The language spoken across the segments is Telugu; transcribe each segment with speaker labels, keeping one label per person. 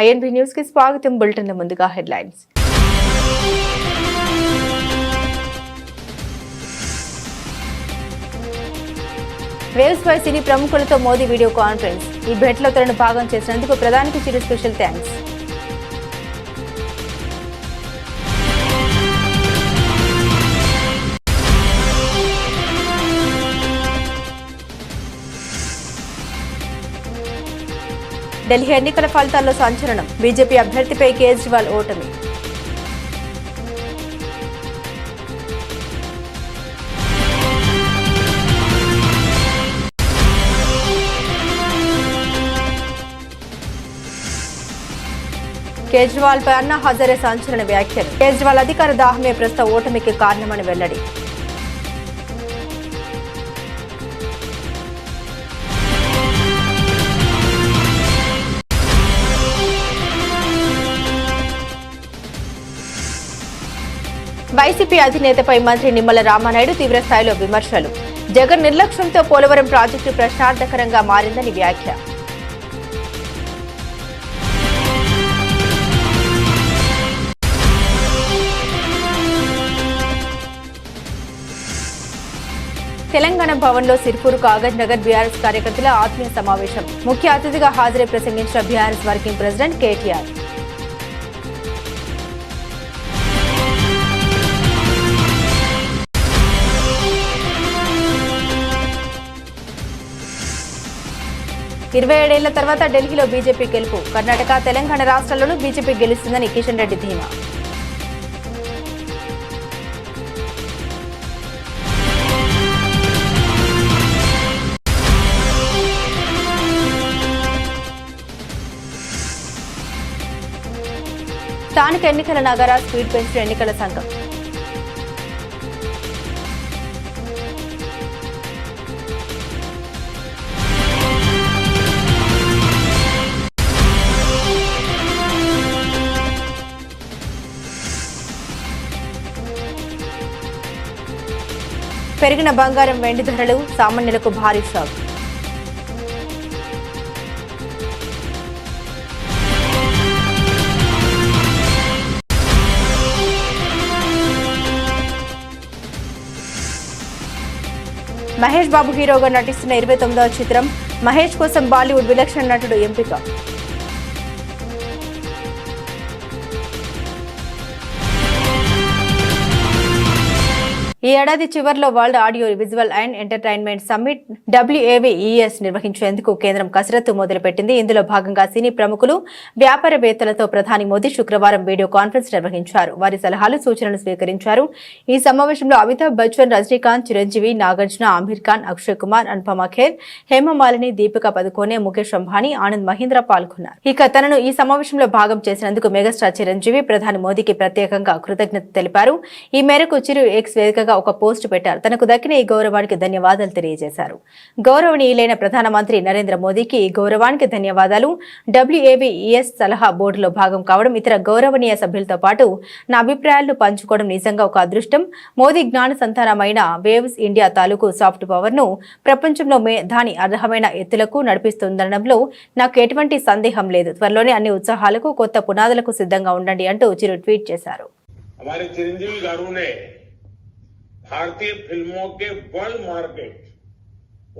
Speaker 1: ఐఎన్బి న్యూస్ కి స్వాగతం. బులెటిన్ ముందుగా హెడ్లైన్స్. వేవ్స్ పై సినీ ప్రముఖులతో మోదీ వీడియో కాన్ఫరెన్స్. ఈ భేటీలో తనను భాగం చేసినందుకు ప్రధానికి చిరు స్పెషల్ థ్యాంక్స్. ఢిల్లీ ఎన్నికల ఫలితాల్లో సంచలనం. బీజేపీ అభ్యర్థిపై కేజ్రీవాల్ ఓటమి. కేజ్రీవాల్ పై అన్నా హజారే సంచలన వ్యాఖ్యలు. కేజ్రీవాల్ అధికార దాహమే ప్రస్తుత ఓటమికి కారణమని వెల్లడి. వైసీపీ అధినేతపై మంత్రి నిమ్మల రామానాయుడు తీవ్రస్థాయిలో విమర్శలు. జగన్ నిర్లక్ష్యంతో పోలవరం ప్రాజెక్టు ప్రశ్నార్థకరంగా మారిందని వ్యాఖ్య. తెలంగాణ భవన్లో సిర్పూర్ కాగజ్ నగర్ బీఆర్ఎస్ కార్యకర్తల ఆత్మీయ సమావేశం. ముఖ్య అతిథిగా హాజరై ప్రసంగించిన బీఆర్ఎస్ వర్కింగ్ ప్రెసిడెంట్ కేటీఆర్. ఇరవై 27 ఏళ్ల తర్వాత ఢిల్లీలో బీజేపీ గెలుపు. కర్ణాటక, తెలంగాణ రాష్ట్రాల్లోనూ బీజేపీ గెలుస్తుందని కిషన్ రెడ్డి ధీమా. స్థానిక ఎన్నికల నగర స్పీడ్ పెంచిన ఎన్నికల సంఘం. పెరిగిన బంగారం వెండి ధరలు సామాన్యులకు భారీ షాక్. మహేష్ బాబు హీరోగా నటిస్తున్న 29వ చిత్రం. మహేష్ కోసం బాలీవుడ్ విలక్షణ నటుడు ఎంపిక. ఈ ఏడాది చివరిలో world audio visual and entertainment summit WAVES నిర్వహించేందుకు కేంద్రం కసరత్తు మొదలుపెట్టింది. ఇందులో భాగంగా సినీ ప్రముఖులు, వ్యాపారవేత్తలతో ప్రధాని మోదీ శుక్రవారం వీడియో కాన్ఫరెన్స్ నిర్వహించారు. వారి సలహాలు, సూచనలు స్వీకరించారు. ఈ సమావేశంలో అమితాబ్ బచ్చన్, రజనీకాంత్, చిరంజీవి, నాగార్జున, ఆమిర్ ఖాన్, అక్షయ్ కుమార్, అనుపమ ఖేర్, హేమమాలిని, దీపికా పదుకోనే, ముఖేష్ అంబానీ, ఆనంద్ మహీంద్ర పాల్గొన్నారు. ఇక తనను ఈ సమావేశంలో భాగం చేసినందుకు మెగాస్టార్ చిరంజీవి ప్రధాని మోదీకి ప్రత్యేకంగా కృతజ్ఞత తెలిపారు. ఈ మేరకు చిరు ఎక్స్ వేదికగా ఒక పోస్ట్ పెట్టారు. తనకు దక్కిన ఈ గౌరవానికి ధన్యవాదాలు తెలియజేశారు. గౌరవనీయులైన ప్రధానమంత్రి నరేంద్ర మోదీకి ఈ గౌరవానికి ధన్యవాదాలు. WAVES సలహా బోర్డులో భాగం కావడం, ఇతర గౌరవనీయ సభ్యులతో పాటు నా అభిప్రాయాలను పంచుకోవడం నిజంగా ఒక అదృష్టం. మోదీ జ్ఞాన సంతానమైన వేవ్స్ ఇండియా తాలూకు సాఫ్ట్ పవర్ ను ప్రపంచంలో దాని అర్హమైన ఎత్తులకు నడిపిస్తుందనడంలో నాకు ఎటువంటి సందేహం లేదు. త్వరలోనే అన్ని ఉత్సాహాలకు, కొత్త పునాదులకు సిద్ధంగా ఉండండి అంటూ చిరు ట్వీట్ చేశారు.
Speaker 2: भारतीय फिल्मों के वर्ल्ड मार्केट,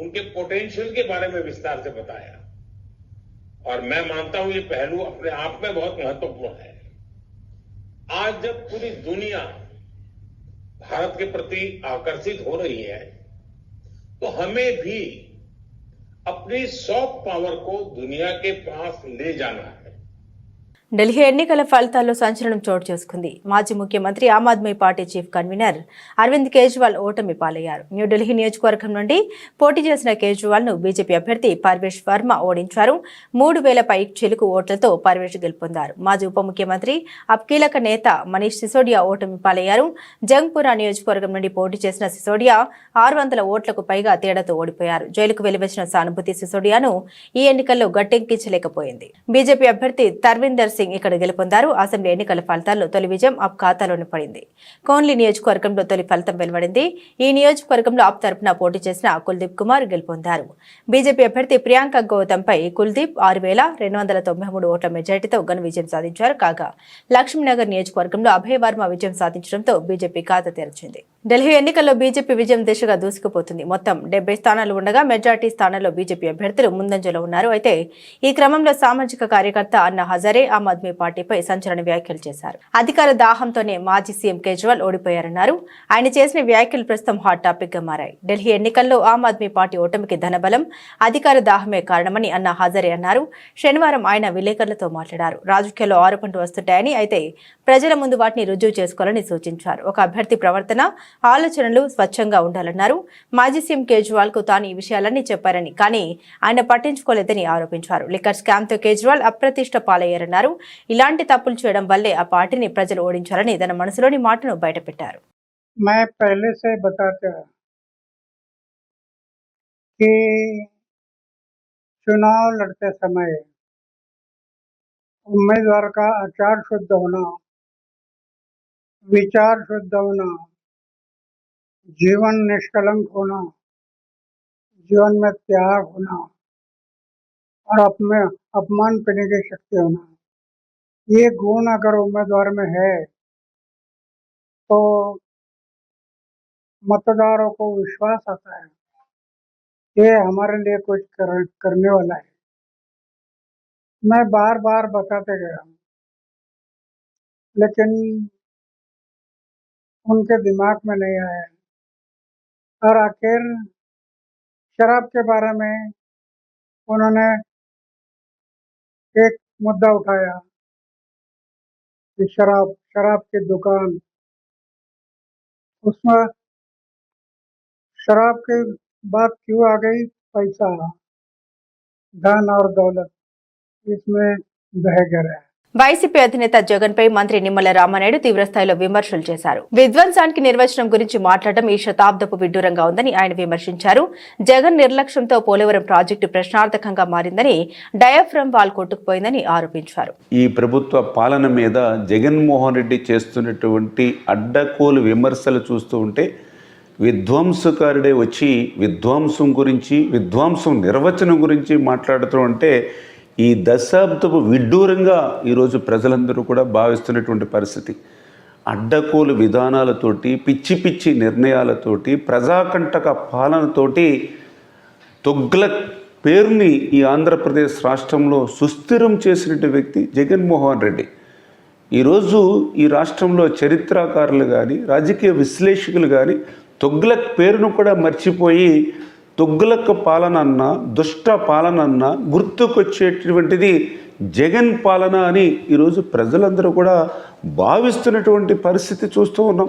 Speaker 2: उनके पोटेंशियल के बारे में विस्तार से बताया और मैं मानता हूं ये पहलू अपने आप में बहुत महत्वपूर्ण है. आज जब पूरी दुनिया भारत के प्रति आकर्षित हो रही है तो हमें भी अपनी सॉफ्ट पावर को दुनिया के पास ले जाना है.
Speaker 1: ఢిల్లీ ఎన్నికల ఫలితాల్లో సంచలనం చోటు చేసుకుంది. మాజీ ముఖ్యమంత్రి, Aam Aadmi Party chief convener Arvind Kejriwal ఓటమి పాలయ్యారు. న్యూఢిల్లీ నియోజకవర్గం నుండి పోటీ చేసిన కేజ్రీవాల్ ను బీజేపీ అభ్యర్థి పర్వేష్ వర్మ ఓడించారు. 3000 పై చిలుకు ఓట్లతో పర్వేష్ గెలుపొందారు. మాజీ ఉప ముఖ్యమంత్రి, కీలక నేత మనీష్ సిసోడియా ఓటమి పాలయ్యారు. జంగ్పురా నియోజకవర్గం నుండి పోటీ చేసిన సిసోడియా 600 ఓట్లకు పైగా తేడాతో ఓడిపోయారు. జైలుకు వెలివేసిన సానుభూతి సిసోడియాను ఈ ఎన్నికల్లో గట్టెక్కించలేకపోయింది. బీజేపీ అభ్యర్థి తర్విందర్ సింగ్ ఇక్కడ గెలుపొందారు. అసెంబ్లీ ఎన్నికల ఫలితాల్లో తొలి విజయం ఆప్ ఖాతాలోనే పడింది. కోన్లీ నియోజకవర్గంలో తొలి ఫలితం వెలువడింది. ఈ నియోజకవర్గంలో ఆప్ తరపున పోటీ చేసిన కుల్దీప్ కుమార్ గెలుపొందారు. బీజేపీ అభ్యర్థి ప్రియాంక గౌతమ్పై కుల్దీప్ 6,293 ఓట్ల మెజారిటీతో ఘన విజయం సాధించారు. కాగా లక్ష్మీనగర్ నియోజకవర్గంలో అభయ్ వర్మ విజయం సాధించడంతో బీజేపీ ఖాతా తెరిచింది. ఢిల్లీ ఎన్నికల్లో బీజేపీ విజయం దిశగా దూసుకుపోతుంది. మొత్తం 70 స్థానాలు ఉండగా మెజార్టీ స్థానాల్లో బీజేపీ అభ్యర్థులు ముందంజలో ఉన్నారు. అయితే ఈ క్రమంలో సామాజిక కార్యకర్త అన్నా హజారే ఆమ్ ఆద్మీ పార్టీపై సంచలన వ్యాఖ్యలు చేశారు. అధికార దాహంతోనే మాజీ సీఎం కేజ్రీవాల్ ఓడిపోయారన్నారు. ఆయన చేసిన వ్యాఖ్యలు ప్రస్తుతం హాట్ టాపిక్ గా మారాయి. ఢిల్లీ ఎన్నికల్లో ఆమ్ ఆద్మీ పార్టీ ఓటమికి ధనబలం, అధికార దాహమే కారణమని అన్నా హజారే అన్నారు. శనివారం ఆయన విలేకరులతో మాట్లాడారు. రాజకీయాల్లో ఆరోపణలు వస్తుంటాయని, అయితే ప్రజల ముందు వాటిని రుజువు చేసుకోవాలని సూచించారు. ఒక అభ్యర్థి ప్రవర్తన, ఆలోచనలు స్వచ్ఛంగా ఉండాలన్నారు. మాజీ సీఎం కేజ్రీవాల్ కు తాను ఈ విషయాలన్నీ చెప్పారని, కానీ ఆయన పట్టించుకోలేదని ఆరోపించారు. లిక్కర్ స్కామ్ తో కేజ్రీవాల్ అప్రతిష్ట పాలయ్యారన్నారు. ఇలాంటి తప్పులు చేయడం వల్లే ఆ పార్టీని ప్రజలు ఓడించారని తన మనసులోని మాటను బయటపెట్టారు.
Speaker 3: मैं पहले से बताता कि चुनाव लड़ते समय उम्मीदवार का आचार शुद्ध होना, विचार शुद्ध होना, जीवन निष्कलंक होना, जीवन में त्याग होना और अपमान करने की शक्ति होना, ये गुण अगर उम्मीदवार में है तो मतदारों को विश्वास आता है ये हमारे लिए कुछ करने वाला है। मैं बार बार बताते गया, लेकिन उनके दिमाग में नहीं आया और आखिर शराब के बारे में उन्होंने एक मुद्दा उठाया कि शराब की दुकान, उसमें शराब की बात क्यों आ गई? पैसा, धन और दौलत इसमें बह गया है।
Speaker 1: వైసీపీ అధినేత జగన్ పై మంత్రి నిమ్మల రామానాయుడు తీవ్రస్థాయిలో విమర్శలు చేశారు. విధ్వంసానికి నిర్వచనం గురించి మాట్లాడడం ఈ శతాబ్దపు విడ్డూరంగా ఉందని ఆయన విమర్శించారు. జగన్ నిర్లక్ష్యంతో పోలవరం ప్రాజెక్టు ప్రశ్నార్థకంగా మారిందని, డయాఫ్రమ్ వాల్ కొట్టుకుపోయిందని ఆరోపించారు.
Speaker 4: ఈ ప్రభుత్వ పాలన మీద జగన్మోహన్ రెడ్డి చేస్తున్నటువంటి అడ్డకోలు విమర్శలు చూస్తూ ఉంటే విధ్వంసకారుడే వచ్చి విధ్వంసం గురించి, విధ్వంసం నిర్వచనం గురించి మాట్లాడుతూ ఉంటే ఈ దశాబ్దపు విడ్డూరంగా ఈరోజు ప్రజలందరూ కూడా భావిస్తున్నటువంటి పరిస్థితి. అడ్డకోలు విధానాలతోటి, పిచ్చి పిచ్చి నిర్ణయాలతోటి, ప్రజాకంటక పాలనతోటి తొగ్లక్ పేరుని ఈ ఆంధ్రప్రదేశ్ రాష్ట్రంలో సుస్థిరం చేసినటువంటి వ్యక్తి జగన్మోహన్ రెడ్డి. ఈరోజు ఈ రాష్ట్రంలో చరిత్రకారులు కానీ, రాజకీయ విశ్లేషకులు కానీ తొగ్లక్ పేరును కూడా మర్చిపోయి తొగ్లక్ పాలన, దుష్ట పాలన గుర్తుకొచ్చేటువంటిది జగన్ పాలన అని ఈరోజు ప్రజలందరూ కూడా భావిస్తున్నటువంటి పరిస్థితి చూస్తూ ఉన్నాం.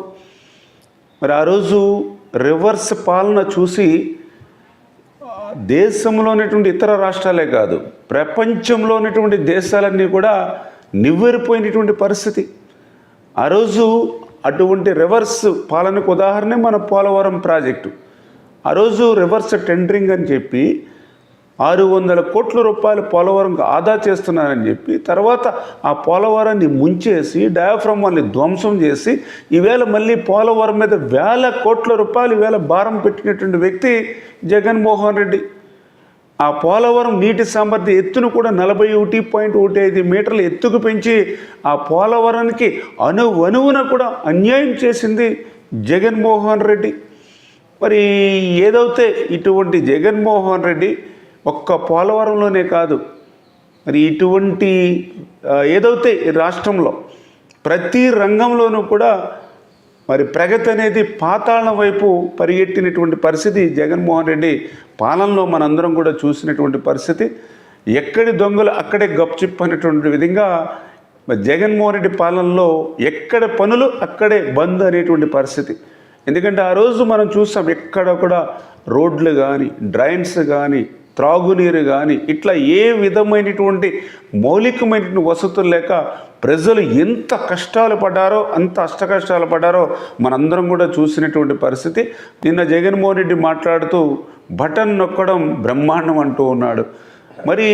Speaker 4: మరి ఆ రోజు రివర్స్ పాలన చూసి దేశంలో ఉన్నటువంటి ఇతర రాష్ట్రాలే కాదు, ప్రపంచంలో ఉన్నటువంటి దేశాలన్నీ కూడా నివ్వెరపోయినటువంటి పరిస్థితి. ఆ రోజు అటువంటి రివర్స్ పాలనకు ఉదాహరణ మన పోలవరం ప్రాజెక్టు. ఆ రోజు రివర్స్ టెండరింగ్ అని చెప్పి 600 కోట్ల రూపాయలు పోలవరంకు ఆదా చేస్తున్నారని చెప్పి, తర్వాత ఆ పోలవరాన్ని ముంచేసి డయాఫ్రమ్ వాల్ని ధ్వంసం చేసి ఈవేళ మళ్ళీ పోలవరం మీద 1,000 కోట్ల రూపాయలు ఈవేళ భారం పెట్టినటువంటి వ్యక్తి జగన్మోహన్ రెడ్డి. ఆ పోలవరం నీటి సామర్థ్య ఎత్తును కూడా 41.15 మీటర్ల ఎత్తుకు పెంచి ఆ పోలవరానికి అణువణువున కూడా అన్యాయం చేసింది జగన్మోహన్ రెడ్డి. మరి ఏదైతే ఇటువంటి జగన్మోహన్ రెడ్డి ఒక్క పోలవరంలోనే కాదు, మరి ఇటువంటి ఏదైతే రాష్ట్రంలో ప్రతి రంగంలోనూ కూడా మరి ప్రగతి అనేది పాతాళం వైపు పరిగెట్టినటువంటి పరిస్థితి జగన్మోహన్ రెడ్డి పాలనలో మనందరం కూడా చూసినటువంటి పరిస్థితి. ఎక్కడి దొంగలు అక్కడే గప్చిప్ అనేటువంటి విధంగా జగన్మోహన్ రెడ్డి పాలనలో ఎక్కడ పనులు అక్కడే బంద్ అనేటువంటి పరిస్థితి. ఎందుకంటే ఆ రోజు మనం చూసాం ఎక్కడ కూడా రోడ్లు కానీ, డ్రైన్స్ కానీ, త్రాగునీరు కానీ ఇట్లా ఏ విధమైనటువంటి మౌలికమైనటువంటి వసతులు లేక ప్రజలు ఎంత కష్టాలు పడ్డారో, అంత అష్టకష్టాలు పడ్డారో మనందరం కూడా చూసినటువంటి పరిస్థితి. నిన్న జగన్మోహన్ రెడ్డి మాట్లాడుతూ బటన్ నొక్కడం బ్రహ్మాండం అంటూ ఉన్నాడు. మరి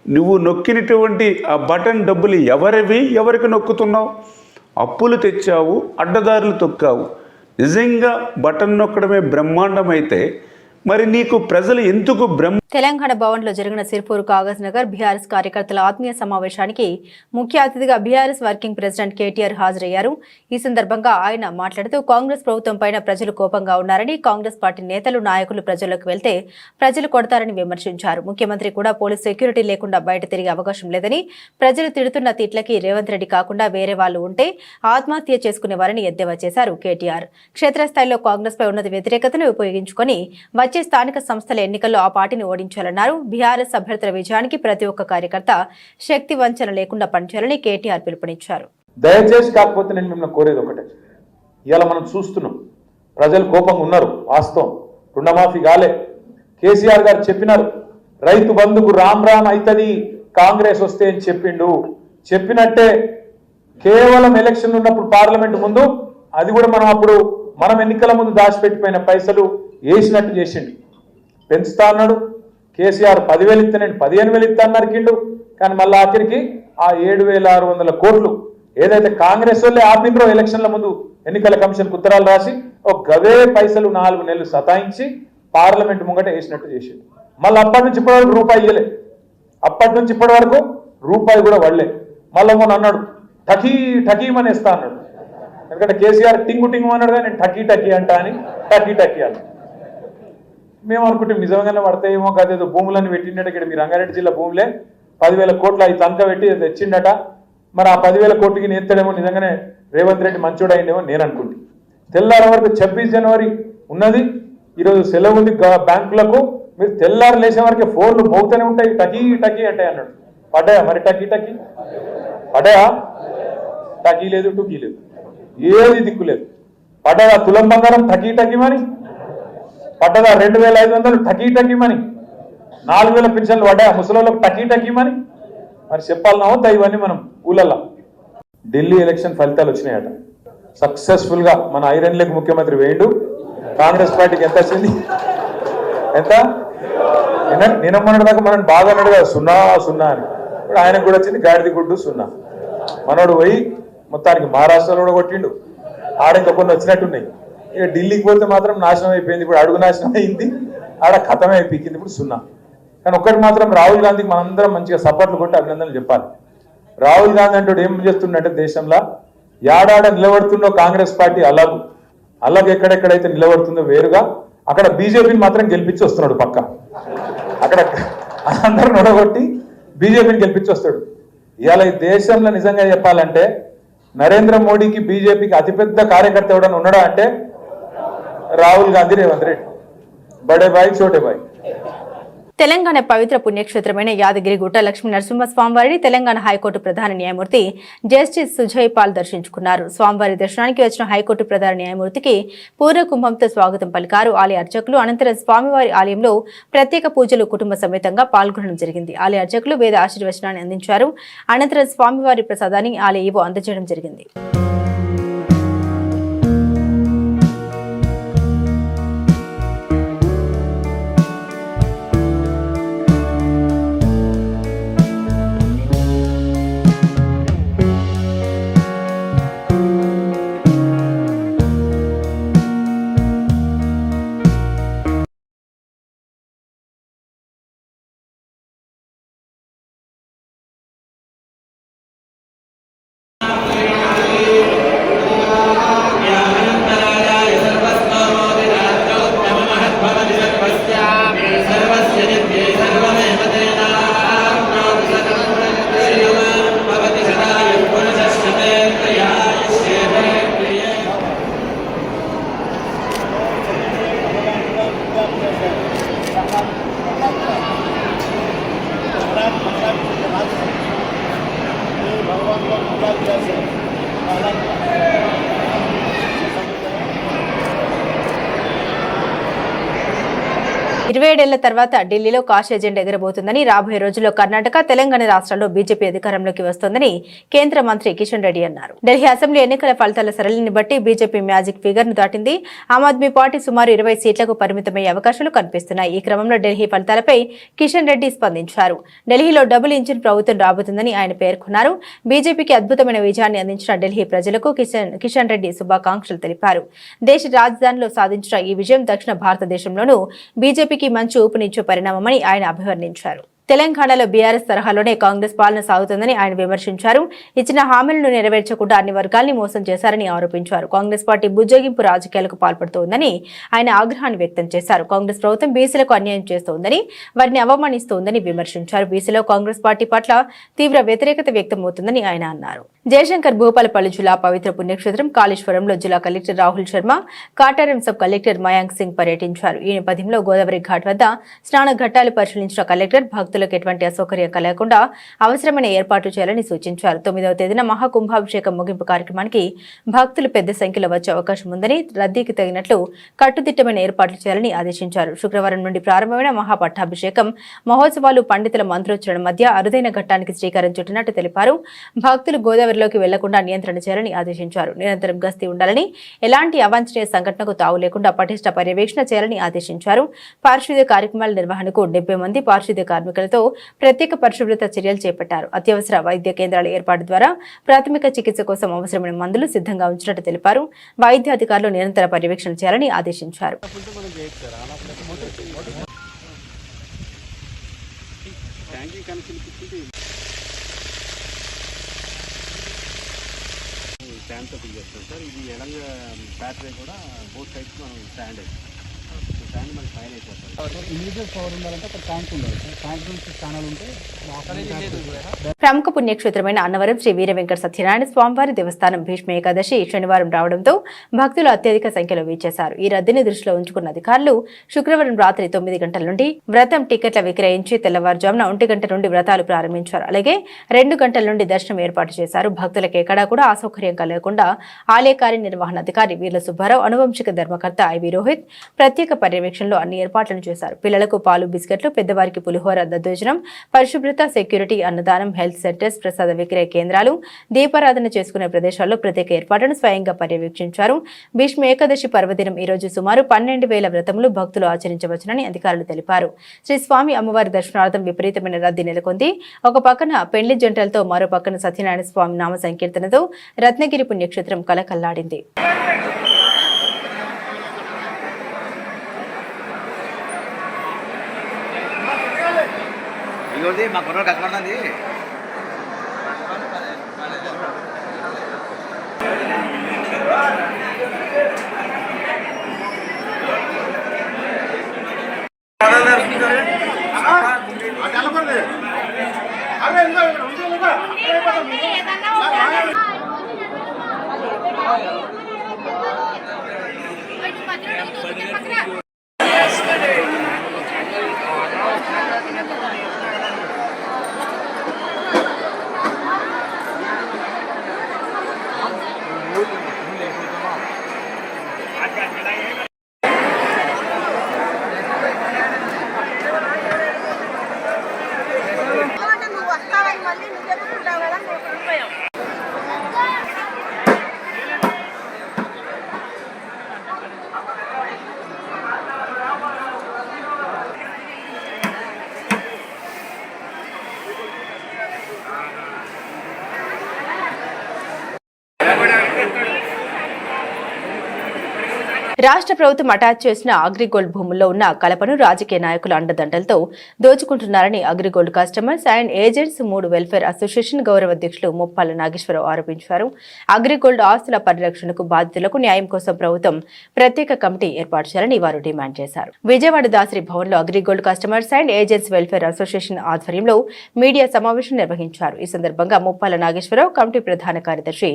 Speaker 4: నువ్వు నొక్కినటువంటి ఆ బటన్ డబ్బులు ఎవరివి, ఎవరికి నొక్కుతున్నావు? అప్పులు తెచ్చావు, అడ్డదారులు తొక్కావు. నిజంగా బటన్ నొక్కడమే బ్రహ్మాండమైతే మరి నీకు ప్రజలు ఎందుకు
Speaker 1: తెలంగాణ భవన్లో జరిగిన సిర్పూర్ కాగజ్ నగర్ బీఆర్ఎస్ కార్యకర్తల ఆత్మీయ సమావేశానికి ముఖ్య అతిథిగా బీఆర్ఎస్ వర్కింగ్ ప్రెసిడెంట్ కేటీఆర్ హాజరయ్యారు. ఈ సందర్భంగా ఆయన మాట్లాడుతూ కాంగ్రెస్ ప్రభుత్వం పైన ప్రజలు కోపంగా ఉన్నారని, కాంగ్రెస్ పార్టీ నేతలు నాయకులు ప్రజల్లోకి వెళ్తే ప్రజలు కొడతారని విమర్శించారు. ముఖ్యమంత్రి కూడా పోలీస్ సెక్యూరిటీ లేకుండా బయట తిరిగే అవకాశం లేదని, ప్రజలు తిడుతున్న తిట్లకి రేవంత్ రెడ్డి కాకుండా వేరే వాళ్ళు ఉంటే ఆత్మహత్య చేసుకునేవారని ఎద్దేవా చేశారు కేటీఆర్. క్షేత్రస్థాయిలో కాంగ్రెస్ పై ఉన్నత వ్యతిరేకతను ఉపయోగించుకొని వచ్చే స్థానిక సంస్థల ఎన్నికల్లో ఆ పార్టీని ఓడించాలన్నారు. బీఆర్ఎస్ అభ్యర్థుల విజయానికి ప్రతి ఒక్క కార్యకర్త శక్తి వంచన లేకుండా పనిచేయాలని కేటీఆర్ పిలుపునిచ్చారు.
Speaker 5: దయచేసి కాకపోతే నేను మిమ్మల్ని కోరేది ఒకటే, ఇవాళ మనం చూస్తున్నాం ప్రజలు కోపంగా ఉన్నారు. వాస్తవం, రుణమాఫీ కాలే. కేసీఆర్ గారు చెప్పినారు రైతు బంధుకు రామ్ రామ్ అవుతుంది కాంగ్రెస్ వస్తే అని చెప్పిండు. చెప్పినట్టే కేవలం ఎలక్షన్ ఉన్నప్పుడు పార్లమెంట్ ముందు అది కూడా మనం ఎన్నికల ముందు దాచిపెట్టిపోయిన పైసలు వేసినట్టు చేసిండు. పెంచుతా అన్నాడు కేసీఆర్. 10,000 ఇస్తే నేను 15,000 ఇస్తా అన్నారు కిండు. కానీ మళ్ళీ ఆఖరికి ఆ 7,600 కోట్లు ఏదైతే కాంగ్రెస్ వాళ్ళే ఆపినరో ఎలక్షన్ల ముందు ఎన్నికల కమిషన్కు ఉత్తరాలు రాసి ఒక గవే పైసలు 4 నెలలు సతాయించి పార్లమెంట్ ముంగట వేసినట్టు చేసిండు. మళ్ళీ అప్పటి నుంచి ఇప్పటి వరకు రూపాయి ఇయ్యలే. అప్పటి నుంచి ఇప్పటి వరకు రూపాయి కూడా వడలే. మళ్ళీ మొన్న అన్నాడు ఠకీమని ఇస్తా అన్నాడు. ఎందుకంటే కేసీఆర్ టింగు అన్నాడు కానీ నేను టకీ అంటా అని టకీ అన్నాడు. మేము అనుకుంటే నిజంగానే పడతాయేమో కాదేదో భూములన్నీ పెట్టిండట. ఇక్కడ మీ రంగారెడ్డి జిల్లా భూములే 10,000 కోట్లు అవి తనక పెట్టి తెచ్చిండట. మరి ఆ 10,000 కోట్లకి నేర్తాడేమో నిజంగానే రేవంత్ రెడ్డి మంచోడు అయిందేమో నేను అనుకుంటే. తెల్లారి వరకు 26 జనవరి ఉన్నది. ఈరోజు సెలవు ఉంది బ్యాంకులకు. మీరు తెల్లారు లేచే వరకే ఫోన్లు మోగుతూనే ఉంటాయి, టకీ అంటే అన్నాడు. పడ్డాయా మరి టకీ పడ్డాయా? టకీ లేదు, టుకీ లేదు, ఏది దిక్కు లేదు. పడ్డదా తులం బంగారం టకీమని? పడ్డదా 2,500 టకీమని? 4,000 పెన్షన్లు పడ్డాయా ముసలోళ్ళకు టకీమని? మరి చెప్పాలన్నా వద్దా ఇవన్నీ మనం ఊళ్ళల్లో? ఢిల్లీ ఎలక్షన్ ఫలితాలు వచ్చినాయట. సక్సెస్ఫుల్ గా మన ఐరన్ లెగ్ ముఖ్యమంత్రి వేయండు. కాంగ్రెస్ పార్టీకి ఎంత వచ్చింది? ఎంత? నిన్నమ్మన్నటి దాకా మనం బాగా అన్నాడు కదా 0 అని. ఇప్పుడు ఆయనకు కూడా వచ్చింది గాడిది గుడ్డు 0. మనోడు పోయి మొత్తానికి మహారాష్ట్రలో కూడా కొట్టిండు. ఆడ ఇంకా కొన్ని వచ్చినట్టున్నాయి. ఇక ఢిల్లీకి పోతే మాత్రం నాశనం అయిపోయింది. ఇప్పుడు అడుగు నాశనం అయింది, ఆడ ఖతమే అయిపోయింది. ఇప్పుడు 0. కానీ ఒక్కటి మాత్రం రాహుల్ గాంధీకి మనందరం మంచిగా సపోర్ట్లు కొట్టి అభినందనలు చెప్పాలి. రాహుల్ గాంధీ అంటే ఏం చేస్తుండే దేశంలో ఏడాడ నిలబడుతుందో కాంగ్రెస్ పార్టీ అలాగే ఎక్కడెక్కడైతే నిలబడుతుందో వేరుగా అక్కడ బీజేపీని మాత్రం గెలిపించి వస్తున్నాడు. పక్క అక్కడ అందరూ నొడగొట్టి బీజేపీని గెలిపించి వస్తాడు. ఇవాళ ఈ దేశంలో నిజంగా చెప్పాలంటే నరేంద్ర మోడీకి బీజేపీకి అతిపెద్ద కార్యకర్త ఎవడన్నా ఉన్నాడా అంటే రాహుల్ గాంధీ, రేవంత్ రెడ్డి. బడే బాయ్ చోటే బాయ్.
Speaker 1: తెలంగాణ పవిత్ర పుణ్యక్షేత్రమైన యాదగిరిగుట్ట లక్ష్మీ నరసింహస్వామివారిని తెలంగాణ హైకోర్టు ప్రధాన న్యాయమూర్తి జస్టిస్ సుజయ్ పాల్ దర్శించుకున్నారు. స్వామివారి దర్శనానికి వచ్చిన హైకోర్టు ప్రధాన న్యాయమూర్తికి పూర్ణ కుంభంతో స్వాగతం పలికారు ఆలయ అర్చకులు. అనంతరం స్వామివారి ఆలయంలో ప్రత్యేక పూజలు కుటుంబ సమేతంగా పాల్గొనడం జరిగింది. ఆలయ అర్చకులు వేద ఆశీర్వచనాన్ని అందించారు. అనంతరం స్వామివారి ప్రసాదాన్ని ఆలయ ఈవో అందజేయడం జరిగింది. 27 ఏళ్ల తర్వాత ఢిల్లీలో కాష్ ఎజెండా ఎగరబోతుందని, రాబోయే రోజుల్లో కర్ణాటక, తెలంగాణ రాష్ట్రాల్లో బీజేపీ అధికారంలోకి వస్తోందని కేంద్ర మంత్రి కిషన్ రెడ్డి అన్నారు. ఢిల్లీ అసెంబ్లీ ఎన్నికల ఫలితాల సరళిని బట్టి బీజేపీ మ్యాజిక్ ఫిగర్ ను దాటింది. ఆమ్ ఆద్మీ పార్టీ సుమారు 20 సీట్లకు పరిమితమయ్యే అవకాశాలు కనిపిస్తున్నాయి. ఈ క్రమంలో ఢిల్లీ ఫలితాలపై కిషన్ రెడ్డి స్పందించారు. ఢిల్లీలో డబుల్ ఇంజిన్ ప్రభుత్వం రాబోతుందని ఆయన పేర్కొన్నారు. బీజేపీకి అద్భుతమైన విజయాన్ని అందించిన ఢిల్లీ ప్రజలకు కిషన్ రెడ్డి శుభాకాంక్షలు తెలిపారు. దేశ రాజధానిలో సాధించిన ఈ విజయం దక్షిణ భారతదేశంలోనూ బీజేపీకి మంచి ఊపునిచ్చే పరిణామమని ఆయన అభివర్ణించారు. తెలంగాణలో బీఆర్ఎస్ తరహాలోనే కాంగ్రెస్ పాలన సాగుతుందని ఆయన విమర్శించారు. ఇచ్చిన హామీలను నెరవేర్చకుండా అన్ని వర్గాల్ని మోసం చేశారని ఆరోపించారు. కాంగ్రెస్ పార్టీ బుజ్జగింపు రాజకీయాలకు పాల్పడుతోందని ఆయన ఆగ్రహాన్ని వ్యక్తం చేశారు. కాంగ్రెస్ ప్రభుత్వం బీసీలకు అన్యాయం చేస్తోందని, వారిని అవమానిస్తోందని విమర్శించారు. బీసీలో కాంగ్రెస్ పార్టీ పట్ల తీవ్ర వ్యతిరేకత వ్యక్తమవుతుందని ఆయన అన్నారు. జయశంకర్ భూపాలపల్లి జిల్లా పవిత్ర పుణ్యక్షేత్రం కాళేశ్వరంలో జిల్లా collector Rahul Sharma, Kataram sub collector Mayank Singh పర్యటించారు. ఈ నేపథ్యంలో గోదావరి ఘాట్ వద్ద స్నాన ఘట్టాలు పరిశీలించిన కలెక్టర్ భక్తులకు ఎటువంటి అసౌకర్యం కలగకుండా అవసరమైన ఏర్పాట్లు చేయాలని సూచించారు. 9వ తేదీన మహాకుంభాభిషేకం ముగింపు కార్యక్రమానికి భక్తులు పెద్ద సంఖ్యలో వచ్చే అవకాశం ఉందని, రద్దీకి తగినట్లు కట్టుదిట్టమైన ఏర్పాట్లు చేయాలని ఆదేశించారు. శుక్రవారం నుండి ప్రారంభమైన మహాపట్టాభిషేకం మహోత్సవాలు పండితుల మంత్రోచ్చరణ మధ్య అరుదైన ఘట్టానికి శ్రీకారం చుట్టినట్టు తెలిపారు. భక్తులు గోదావరిలోకి వెళ్లకుండా నియంత్రణ చేయాలని ఆదేశించారు. నిరంతరం గస్తీ ఉండాలని, ఎలాంటి అవాంఛనీయ సంఘటనకు తావు లేకుండా పటిష్ట పర్యవేక్షణ చేయాలని ఆదేశించారు. పారిశుద్ధ్య కార్యక్రమాల నిర్వహణకు 70 మంది పారిశుద్ధ్య కార్మికులతో ప్రత్యేక పరిశుభ్రత చర్యలు చేపట్టారు. అత్యవసర వైద్య కేంద్రాల ఏర్పాటు ద్వారా ప్రాథమిక చికిత్స కోసం అవసరమైన మందులు సిద్ధంగా ఉంచినట్టు తెలిపారు. వైద్య అధికారులు నిరంతర పర్యవేక్షణ చేయాలని ఆదేశించారు.
Speaker 6: స్టాండ్ తో ఫిల్ చేస్తాం సార్. ఇది ఎడంగా బ్యాటరీ కూడా బోత్ సైడ్స్ మనం స్టాండ్ స్టాండ్ మనకి ఫైన్ అయిపోతుంది.
Speaker 3: ఇమీడియట్ పవర్ ఉండాలంటే ఒక ట్యాంక్ ఉండాలి. ట్యాంక్ నుంచి స్థానాలు ఉంటే
Speaker 1: ప్రముఖ పుణ్యక్షేత్రమైన అన్నవరం శ్రీ వీర వెంకట సత్యనారాయణ స్వామివారి దేవస్థానం భీష్మ ఏకాదశి శనివారం రావడంతో భక్తులు అత్యధిక సంఖ్యలో వీచేశారు. ఈ రద్దీని దృష్టిలో ఉంచుకున్న అధికారులు శుక్రవారం రాత్రి 9 గంటల నుండి వ్రతం టికెట్ల విక్రయించి తెల్లవారుజామున 1 గంట నుండి వ్రతాలు ప్రారంభించారు. అలాగే 2 గంటల నుండి దర్శనం ఏర్పాటు చేశారు. భక్తులకు ఎక్కడా కూడా అసౌకర్యం కలగకుండా ఆలయ కార్యనిర్వహణాధికారి వీర్ల సుబ్బారావు, అనువంశిక ధర్మకర్త ఐవి రోహిత్ ప్రత్యేక పర్యవేక్షణలో అన్ని ఏర్పాట్లను చేశారు. పిల్లలకు పాలు, బిస్కెట్లు, పెద్దవారికి పులిహోర, దద్దోజనం, పరిశుభ్రత, సెక్యూరిటీ, అన్నదానం, హెల్త్ సెంటర్స్, ప్రసాద విక్రయ కేంద్రాలు, దీపారాధన చేసుకునే ప్రదేశాల్లో ప్రత్యేక ఏర్పాట్లను స్వయంగా పర్యవేక్షించారు. భీష్మ ఏకాదశి పర్వదినం ఈ రోజు సుమారు 12,000 వ్రతములు భక్తులు ఆచరించవచ్చునని అధికారులు తెలిపారు. శ్రీ స్వామి అమ్మవారి దర్శనార్థం విపరీతమైన రద్దీ నెలకొంది. ఒక పక్కన పెళ్లి జంటలతో, మరో పక్కన సత్యనారాయణ స్వామి నామ సంకీర్తనతో రత్నగిరి పుణ్యక్షేత్రం కలకల్లాడింది.
Speaker 7: మా కుర్ర కష్టపడుతుంది.
Speaker 1: రాష్ట్ర ప్రభుత్వం అటాచ్ చేసిన అగ్రిగోల్డ్ భూముల్లో ఉన్న కలపను రాజకీయ నాయకుల అండదండలతో దోచుకుంటున్నారని Agrigold customers and agents 3 welfare association గౌరవ అధ్యక్షులు ముప్పాల నాగేశ్వరరావు ఆరోపించారు. అగ్రిగోల్డ్ ఆస్తుల పరిరక్షణకు బాధితులకు న్యాయం కోసం ప్రభుత్వం ప్రత్యేక కమిటీ ఏర్పాటు చేయాలని వారు డిమాండ్ చేశారు. విజయవాడ దాసరి భవన్లో AgriGold customers and agents welfare association ఆధ్వర్యంలో మీడియా సమావేశం నిర్వహించారు. ఈ సందర్భంగా ముప్పాల నాగేశ్వరరావు, కమిటీ ప్రధాన కార్యదర్శి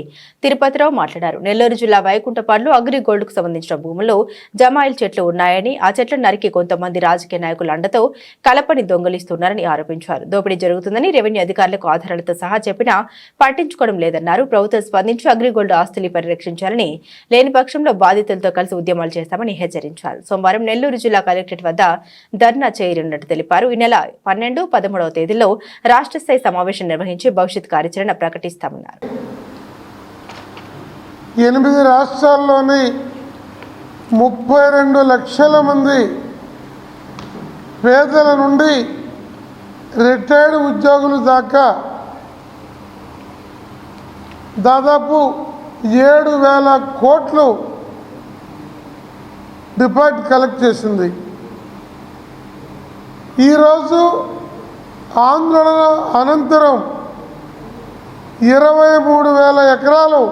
Speaker 1: తిరుపతిరావు మాట్లాడారు. నెల్లూరు జిల్లా వైకుంఠపాడులో అగ్రిగోల్డ్ కు సంబంధించిన భూములు భూముల్లో జమాయిల్ చెట్లు ఉన్నాయని, ఆ చెట్లను నరికి కొంతమంది రాజకీయ నాయకుల అండతో కలపని దొంగలిస్తున్నారని ఆరోపించారు. దోపిడీ జరుగుతుందని రెవెన్యూ అధికారులకు ఆధారాలతో సహా చెప్పినా పట్టించుకోవడం లేదన్నారు. ప్రభుత్వం స్పందించి అగ్రిగోల్డ్ ఆస్తులు పరిరక్షించాలని, లేని పక్షంలో బాధితులతో కలిసి ఉద్యమాలు చేస్తామని హెచ్చరించారు. సోమవారం నెల్లూరు జిల్లా కలెక్టరేట్ వద్ద ధర్నా చేయనున్నట్టు తెలిపారు. ఈ నెల 12, 13వ తేదీల్లో రాష్ట్ర స్థాయి సమావేశం నిర్వహించి భవిష్యత్ కార్యాచరణ ప్రకటిస్తామన్నారు.
Speaker 7: 8 రాష్ట్రాల్లోని 32 లక్షల మంది పేదల నుండి రిటైర్డ్ ఉద్యోగులు దాకా దాదాపు 7,000 కోట్లు డిపాజిట్ కలెక్ట్ చేసింది. ఈరోజు ఆందోళన అనంతరం 23,000 ఎకరాలు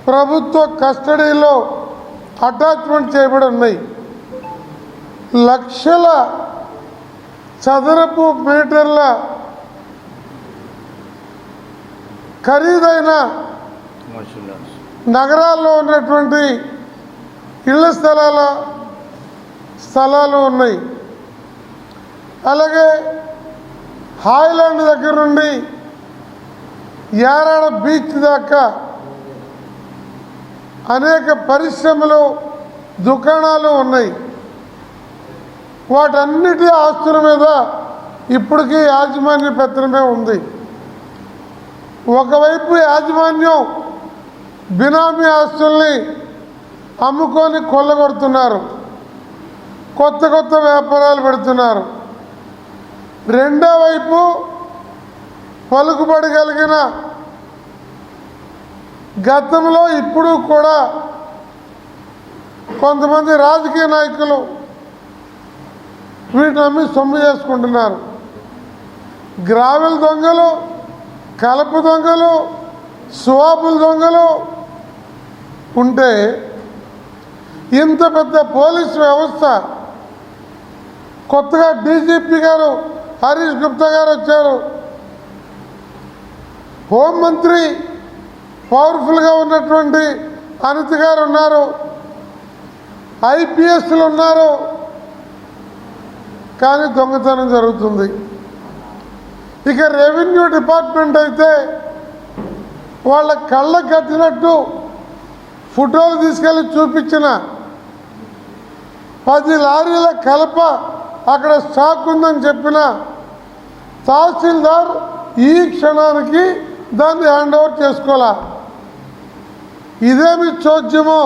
Speaker 7: ప్రభుత్వ కస్టడీలో అటాచ్మెంట్ చేయబడి ఉన్నాయి. లక్షల చదరపు మీటర్ల ఖరీదైన నగరాల్లో ఉన్నటువంటి ఇళ్ల స్థలాలు ఉన్నాయి. అలాగే హాయ్లాండ్ దగ్గర నుండి యారాడ బీచ్ దాకా అనేక పరిశ్రమలు, దుకాణాలు ఉన్నాయి. వాటన్నిటి ఆస్తుల మీద ఇప్పటికీ యాజమాన్య పత్రమే ఉంది. ఒకవైపు యాజమాన్యం బినామీ ఆస్తుల్ని అమ్ముకొని కొల్లగొడుతున్నారు, కొత్త కొత్త వ్యాపారాలు పెడుతున్నారు. రెండో వైపు పలుకుబడి కలిగిన, గతంలో ఇప్పుడు కూడా కొంతమంది రాజకీయ నాయకులు వీటిని అమ్మి సొమ్ము చేసుకుంటున్నారు. గ్రావెల్ దొంగలు, కలప దొంగలు, స్వాపుల దొంగలు ఉంటే ఇంత పెద్ద పోలీసు వ్యవస్థ, కొత్తగా డీజీపీ గారు హరీష్ గుప్తా గారు వచ్చారు, హోంమంత్రి పవర్ఫుల్గా ఉన్నటువంటి అనిత గారు ఉన్నారు, ఐపీఎస్లు ఉన్నారు, కానీ దొంగతనం జరుగుతుంది. ఇక రెవెన్యూ డిపార్ట్మెంట్ అయితే వాళ్ళ కళ్ళకు కట్టినట్టు ఫోటోలు తీసుకెళ్ళి చూపించిన 10 లారీల కలప అక్కడ స్టాక్ ఉందని చెప్పిన తహసీల్దార్ ఈ క్షణానికి దాన్ని హ్యాండ్ ఓవర్ చేసుకోవాలా. ఇదేమి చోద్యమో.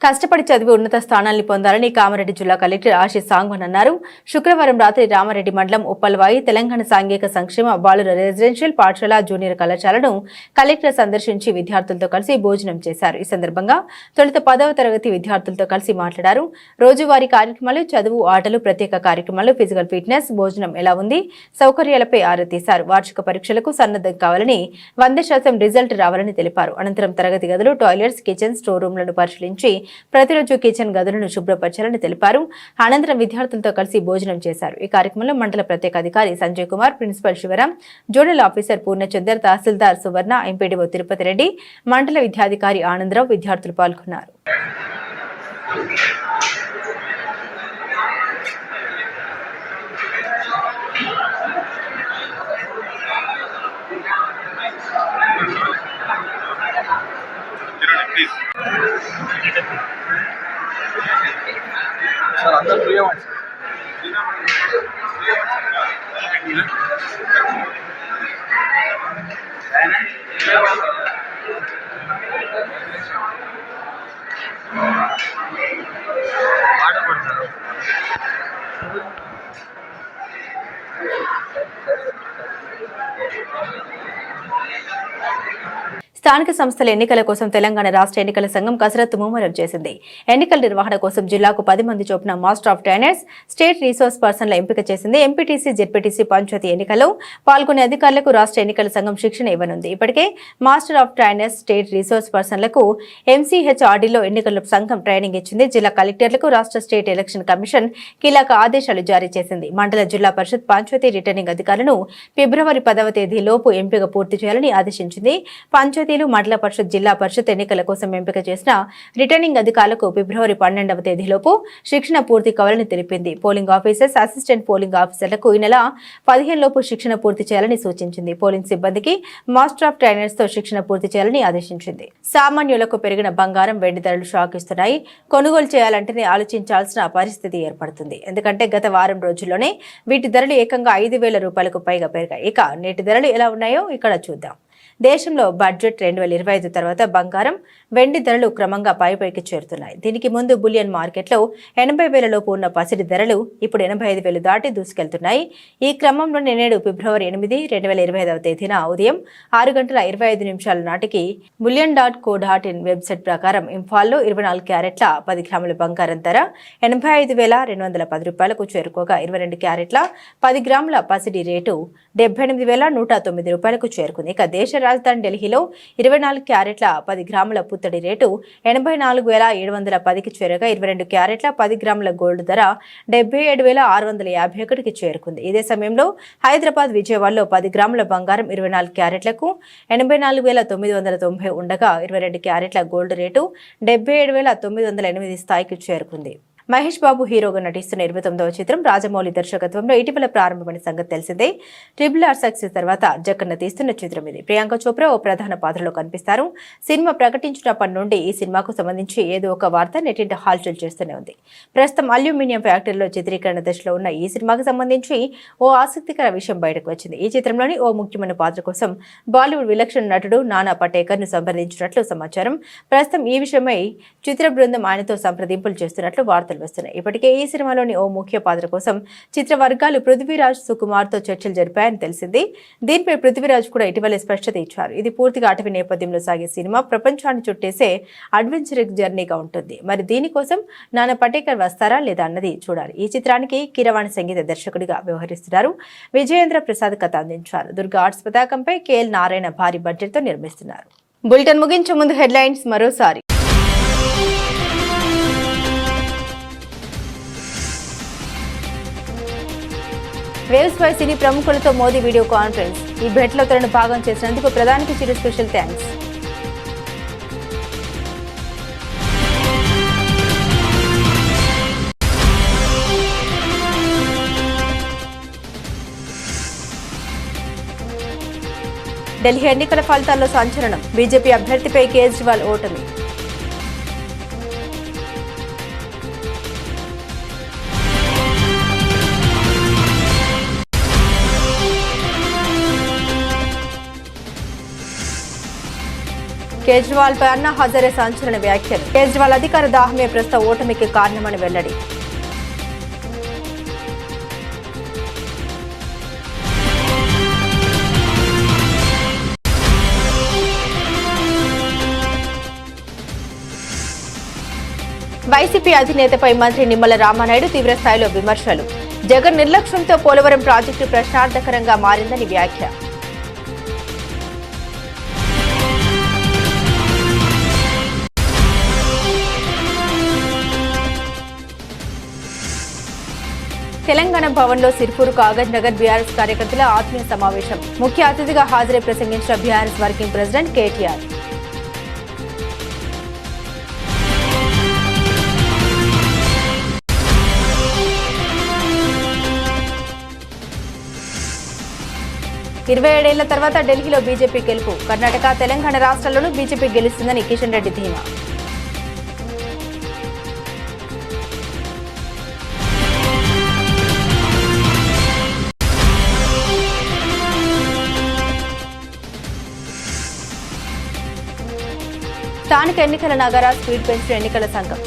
Speaker 1: కష్టపడి చదివి ఉన్నత స్థానాన్ని పొందాలని కామారెడ్డి జిల్లా కలెక్టర్ ఆశీష్ సాంగ్వన్ అన్నారు. శుక్రవారం రాత్రి రామారెడ్డి మండలం ఉప్పల్వాయి తెలంగాణ సాంఘిక సంక్షేమ బాలుర రెసిడెన్షియల్ పాఠశాల జూనియర్ కళాశాలను కలెక్టర్ సందర్శించి విద్యార్థులతో కలిసి భోజనం చేశారు. ఈ సందర్భంగా తొలుత 10వ తరగతి విద్యార్థులతో కలిసి మాట్లాడారు. రోజువారీ కార్యక్రమాలు, చదువు, ఆటలు, ప్రత్యేక కార్యక్రమాలు, ఫిజికల్ ఫిట్నెస్, భోజనం ఎలా ఉంది, సౌకర్యాలపై ఆరా తీశారు. వార్షిక పరీక్షలకు సన్నద్ధం కావాలని, 100% రిజల్ట్ రావాలని తెలిపారు. అనంతరం తరగతి గదులు, టాయిలెట్స్, కిచెన్, స్టోర్ రూమ్లను పరిశీలించి ప్రతిరోజు కిచెన్ గదులను శుభ్రపరచాలని తెలిపారు. అనంతరం విద్యార్థులతో కలిసి భోజనం చేశారు. ఈ కార్యక్రమంలో మండల ప్రత్యేక అధికారి Sanjay Kumar, principal Sivaram, zonal officer Purnachandar, tahsildar Suvarna, MPDO Tirupati Reddy, మండల విద్యాధికారి ఆనందరావు విద్యార్థులు పాల్గొన్నారు.
Speaker 8: సార్ అందరూ ఫ్రీ అవ్వండి ఆర్డర్ పడతారు.
Speaker 1: స్థానిక సంస్థల ఎన్నికల కోసం తెలంగాణ రాష్ట్ర ఎన్నికల సంఘం కసరత్తు ముమ్మరం చేసింది. ఎన్నికల నిర్వహణ కోసం జిల్లాకు 10 మంది చొప్పున master of trainers, state resource పర్సన్ల ఎంపిక చేసింది. ఎంపీటీసీ, జెడ్పీటీసీ, పంచాయతీ ఎన్నికల్లో పాల్గొనే అధికారులకు రాష్ట్ర ఎన్నికల సంఘం శిక్షణ ఇవ్వనుంది. ఇప్పటికే master of trainers, state resource పర్సన్లకు ఎంసీహెచ్ఆర్డీలో ఎన్నికల సంఘం ట్రైనింగ్ ఇచ్చింది. జిల్లా కలెక్టర్లకు రాష్ట్ర స్టేట్ ఎలక్షన్ కమిషన్ కీలక ఆదేశాలు జారీ చేసింది. మండల జిల్లా పరిషత్ పంచాయతీ రిటర్నింగ్ అధికారులను ఫిబ్రవరి 10వ తేదీలోపు ఎంపిక పూర్తి చేయాలని ఆదేశించింది. పంచాయతీ పంచాయతీలు, మండల పరిషత్, జిల్లా పరిషత్ ఎన్నికల కోసం ఎంపిక చేసిన రిటర్నింగ్ అధికారులకు ఫిబ్రవరి 12వ తేదీలోపు శిక్షణ పూర్తి కావాలని తెలిపింది. పోలింగ్ ఆఫీసర్స్, అసిస్టెంట్ పోలింగ్ ఆఫీసర్లకు ఈ నెల 15 లోపు శిక్షణ పూర్తి చేయాలని సూచించింది. పోలింగ్ సిబ్బందికి మాస్టర్ ఆఫ్ ట్రైనర్స్ తో శిక్షణ పూర్తి చేయాలని ఆదేశించింది. సామాన్యులకు పెరిగిన బంగారం, వెండి ధరలు షాక్ ఇస్తున్నాయి. కొనుగోలు చేయాలంటేనే ఆలోచించాల్సిన పరిస్థితి ఏర్పడుతుంది. ఎందుకంటే గత వారం రోజుల్లోనే వీటి ధరలు ఏకంగా 5,000 రూపాయలకు పైగా పెరిగాయి. ఇక నేటి ధరలు ఎలా ఉన్నాయో ఇక్కడ చూద్దాం. దేశంలో బడ్జెట్ 2025 తర్వాత బంగారం, వెండి ధరలు క్రమంగా పైకి చేరుతున్నాయి. దీనికి ముందు బులియన్ మార్కెట్లో 80,000 లోపు ఉన్న పసిడి ధరలు ఇప్పుడు 85,000 దాటి దూసుకెళ్తున్నాయి. ఈ క్రమంలోనే నేడు ఫిబ్రవరి 8, 2025 తేదీన ఉదయం 6:25 నాటికి bullion.co.in వెబ్సైట్ ప్రకారం ఇంఫాల్లో 24 క్యారెట్ల 10 గ్రాముల బంగారం ధర 85,210 రూపాయలకు చేరుకోగా 22 క్యారెట్ల 10 గ్రాముల పసిడి రేటు 78,109 రూపాయలకు చేరుకుంది. ఇక దేశ రాజధాని ఢిల్లీలో 24 క్యారెట్ల 10 గ్రాముల పుత్తడి రేటు 84,710కి చేరగా 22 క్యారెట్ల 10 గ్రాముల గోల్డ్ ధర 77,651కి చేరుకుంది. ఇదే సమయంలో హైదరాబాద్, విజయవాడలో 10 గ్రాముల బంగారం 24 క్యారెట్లకు 84,990 ఉండగా 22 క్యారెట్ల గోల్డ్ రేటు 77,908 స్థాయికి చేరుకుంది. మహేష్ బాబు హీరోగా నటిస్తున్న 29వ చిత్రం రాజమౌళి దర్శకత్వంలో ఇటీవల ప్రారంభమైన సంగతి తెలిసిందే. RRR సక్సెస్ తర్వాత జక్కన్న తీస్తున్న చిత్రం ఇది. ప్రియాంక చోప్రా ఓ ప్రధాన పాత్రలో కనిపిస్తారు. సినిమా ప్రకటించినప్పటి నుండి ఈ సినిమాకు సంబంధించి ఏదో ఒక వార్త నెట్టింట హల్చల్ చేస్తూనే ఉంది. ప్రస్తుతం అల్యూమినియం ఫ్యాక్టరీలో చిత్రీకరణ దశలో ఉన్న ఈ సినిమాకు సంబంధించి ఓ ఆసక్తికర విషయం బయటకు వచ్చింది. ఈ చిత్రంలోని ఓ ముఖ్యమైన పాత్ర కోసం బాలీవుడ్ విలక్షణ నటుడు నానా పటేకర్ ను సంప్రదించినట్లు సమాచారం. ప్రస్తుతం ఈ విషయమై చిత్ర బృందం ఆయనతో సంప్రదింపులు చేస్తున్నట్లు వార్తలు వస్తున్నాయి. ఇప్పటికే ఈ సినిమాలోని ఓ ముఖ్య పాత్ర కోసం చిత్ర వర్గాలు పృథ్వీరాజ్, సుకుమార్ తో చర్చలు జరిపాయని తెలిసింది. దీనిపై పృథ్వీరాజ్ కూడా ఇటీవల స్పష్టత ఇచ్చారు. ఇది పూర్తిగా అటవీ నేపథ్యంలో సాగే సినిమా, ప్రపంచాన్ని చుట్టేసే అడ్వెంచరస్ జర్నీగా ఉంటుంది. మరి దీనికోసం నానా పటేకర్ వస్తారా లేదా అన్నది చూడాలి. ఈ చిత్రానికి కీరవాణి సంగీత దర్శకుడిగా వ్యవహరిస్తున్నారు. విజయేంద్ర ప్రసాద్ కథ అందించారు. దుర్గా ఆర్ట్స్ పతాకంపై KL నారాయణ భారీ బడ్జెట్ తో నిర్మిస్తున్నారు. బులెటిన్ ముగించే ముందు హెడ్లైన్స్ మరోసారి. వేవ్స్ పై సినీ ప్రముఖులతో మోదీ వీడియో కాన్ఫరెన్స్. ఈ భేటీలో తనను భాగం చేసినందుకు ప్రధానికి చిరు స్పెషల్ థ్యాంక్స్. ఢిల్లీ ఎన్నికల ఫలితాల్లో సంచలనం. బీజేపీ అభ్యర్థిపై కేజ్రీవాల్ ఓటమి. కేజ్రీవాల్ పై అన్నా హజారే సంచలన వ్యాఖ్యలు. కేజ్రీవాల్ అధికార దాహమే ప్రస్తుత ఓటమికి కారణమని వెల్లడి. వైసీపీ అధినేతపై మంత్రి నిమ్మల రామానాయుడు తీవ్ర స్థాయిలో విమర్శలు. జగన్ నిర్లక్ష్యంతో పోలవరం ప్రాజెక్టు ప్రశ్నార్థకరంగా మారిందని వ్యాఖ్య. తెలంగాణ భవన్లో సిర్పూర్, కాగజ్ నగర్ బీఆర్ఎస్ కార్యకర్తల ఆత్మీయ సమావేశం. ముఖ్య అతిథిగా హాజరై ప్రసంగించిన బీఆర్ఎస్ వర్కింగ్ ప్రెసిడెంట్ కేటీఆర్. ఇరవై 7 ఏళ్ల తర్వాత ఢిల్లీలో బీజేపీ గెలుపు. కర్ణాటక, తెలంగాణ రాష్ట్రాల్లోనూ బీజేపీ గెలుస్తుందని కిషన్ రెడ్డి ధీమా. స్థానిక ఎన్నికల నగర స్పీడ్ పెంచిన ఎన్నికల సంఘం.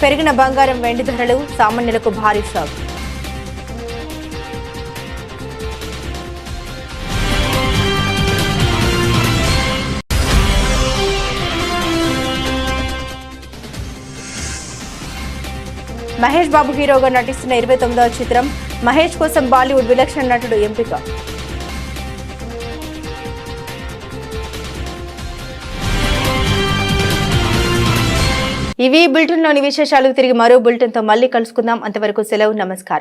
Speaker 1: పెరిగిన బంగారం, వెండి ధరలు సామాన్యులకు భారీ షాక్. మహేష్ బాబు హీరోగా నటిస్తున్న 29వ చిత్రం. మహేష్ కోసం బాలీవుడ్ విలక్షణ నటుడు ఎంపిక. ఇవి బులెటిన్లోని విశేషాలు. తిరిగి మరో బులెటిన్తో మళ్ళీ కలుసుకుందాం. అంతవరకు సెలవు. నమస్కారం.